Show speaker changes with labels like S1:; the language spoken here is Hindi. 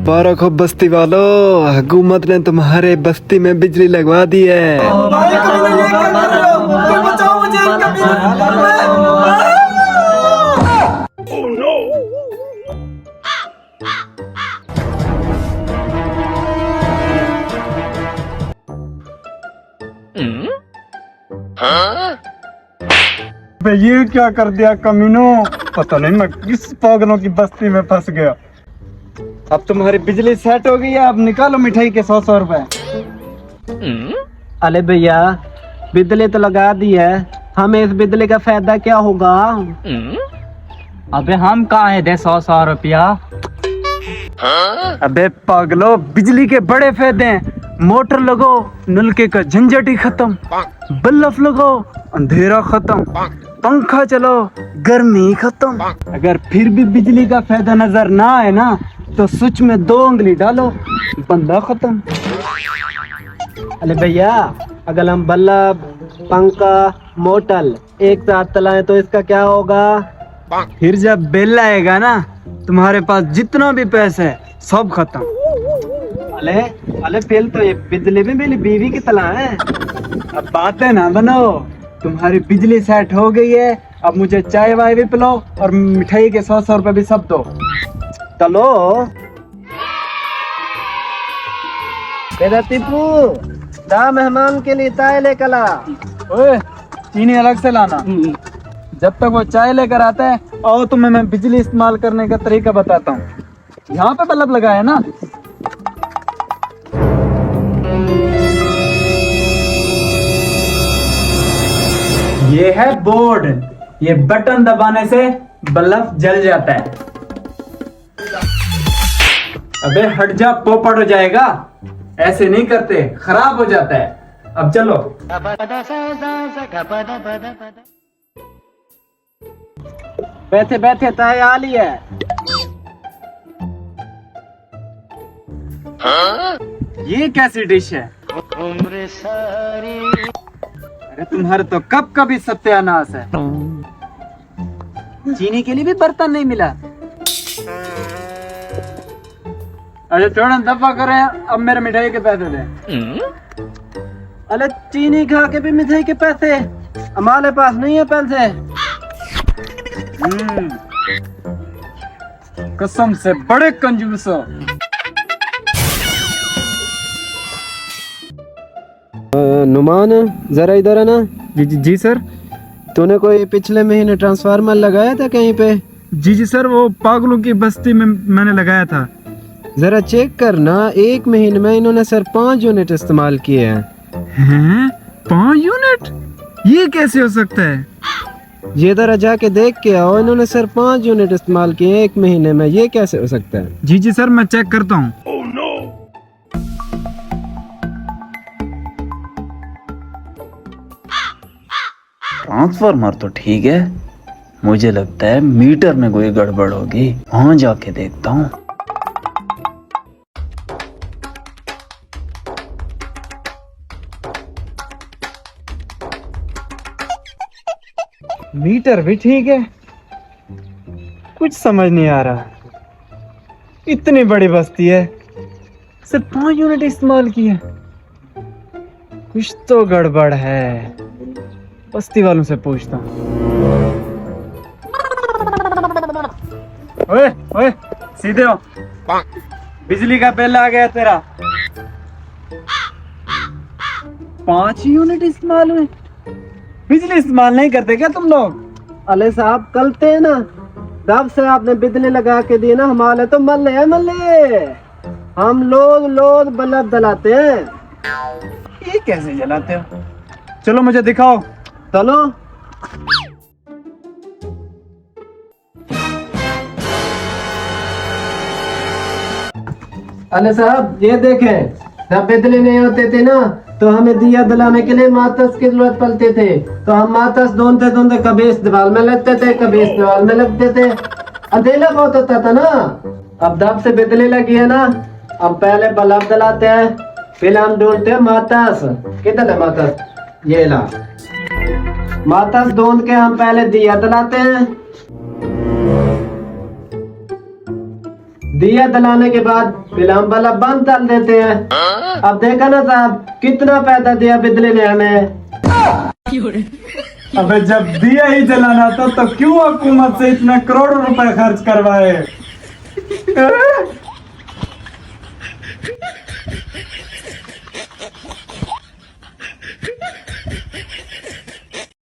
S1: मुबारक हो बस्ती वालों, हुकूमत ने तुम्हारे बस्ती में बिजली लगवा दी है।
S2: ये क्या कर दिया कमीनों, पता नहीं मैं किस पागलों की बस्ती में फंस गया। अब तुम्हारी बिजली सेट हो गई है, अब निकालो मिठाई के 100 रुपए।
S3: अरे भैया बिजली तो लगा दी है, हमें इस बिजली का फायदा क्या होगा?
S4: अबे हम कहाँ है दे 100 रुपया।
S2: अबे पागलो, बिजली के बड़े फायदे हैं। मोटर लगो, नलके का झंझट ही खत्म, बल्ब लगो, अंधेरा खत्म, पंखा चलो, गर्मी खत्म। अगर फिर भी बिजली का फायदा नजर ना आए ना, तो स्विच में 2 उंगली डालो, बंदा खत्म।
S3: अरे भैया अगर हम बल्ब, पंखा, मोटर एक साथ चलाएं तो इसका क्या होगा?
S2: फिर जब बिल आएगा ना, तुम्हारे पास जितना भी पैसा है सब खत्म।
S3: अले अले फिर तो ये बिजली भी मेरी बीवी की तरह है।
S2: अब बातें ना बनाओ, तुम्हारी बिजली सेट हो गई है। अब मुझे चाय वाय भी पिलाओ और मिठाई के 100 रुपए भी सब दो।
S3: चलो बेटा टीपू, दा मेहमान के लिए चाय लेकर ला।
S2: ओए, चीनी अलग से लाना। जब तक वो चाय लेकर आता है, आओ तुम्हें मैं बिजली इस्तेमाल करने का तरीका बताता हूँ। यहाँ पे बल्ब लगा है ना, ये है बोर्ड। ये बटन दबाने से बल्ब जल जाता है। अबे हट जा, पोपट हो जाएगा। ऐसे नहीं करते, खराब हो जाता है। अब चलो।
S3: बैठे बैठे चाय आ ली है।
S2: ये कैसी डिश है? अरे तुम्हारे तो कब कभी सत्यानाश है। चीनी के लिए भी बर्तन नहीं मिला। अरे थोड़ा दफा करें, अब मेरे मिठाई के पैसे दे।
S3: अरे चीनी खा के भी मिठाई के पैसे? हमारे पास नहीं है पैसे।
S2: कसम से बड़े कंजूस हो।
S1: नुमान जरा इधर है ना।
S2: जी सर।
S1: तूने कोई पिछले महीने ट्रांसफार्मर लगाया था कहीं पे?
S2: जी सर, वो पागलों की बस्ती में मैंने लगाया था।
S1: जरा चेक करना, 1 महीने में इन्होंने सिर्फ 5 यूनिट इस्तेमाल किए हैं।
S2: 5 यूनिट? ये कैसे हो सकता है?
S1: ये जरा जाके देख के आओ, इन्होंने सिर्फ 5 यूनिट इस्तेमाल किए 1 महीने में, ये कैसे हो सकता है?
S2: जी सर, मैं चेक करता हूँ।
S5: ट्रांसफार्मर तो ठीक है, मुझे लगता है मीटर में कोई गड़बड़ होगी। वहां जाके देखता हूँ।
S2: मीटर भी ठीक है, कुछ समझ नहीं आ रहा। इतनी बड़ी बस्ती है, सिर्फ 5 यूनिट इस्तेमाल किए। कुछ तो गड़बड़ है, बस्ती वालों से पूछता हूँ। ओए ओए, सीधे हो। बिजली का बिल आ गया तेरा। 5 यूनिट इस्तेमाल हुए। बिजली इस्तेमाल नहीं करते क्या तुम लोग?
S3: अले साहब कलते हैं ना, जब से आपने बिजली लगा के दी ना, हमारे तो मल्ले है मल्ले। हम लोग बल्ब जलाते हैं।
S2: ये कैसे जलाते हो? चलो मुझे दिखाओ।
S3: चलो। अले साहब ये देखें, जब बिजली नहीं होते थे ना, तो हमें दिया जलाने के लिए माचिस की जरूरत पड़ती थे। तो हम माचिस ढूंढते ढूंढते कभी इस दीवार में लगते थे, कभी इस दीवार में लगते थे। अंधेरा बहुत होता था ना। अब जब से बिजली लगी है ना, हम पहले बल्ब जलाते हैं, फिर हम ढूंढते हैं माचिस। किधर है माचिस? ये ला। माचिस ढूंढ के हम पहले दिया जलाते हैं, दिया जलाने के बाद फिर हम बल्ब बंद कर देते हैं। अब देखा ना साहब कितना पैसा दिया बिजली ने हमें।
S2: अबे जब दिया ही जलाना था तो क्यों हुकूमत से इतने करोड़ों रुपए खर्च करवाए?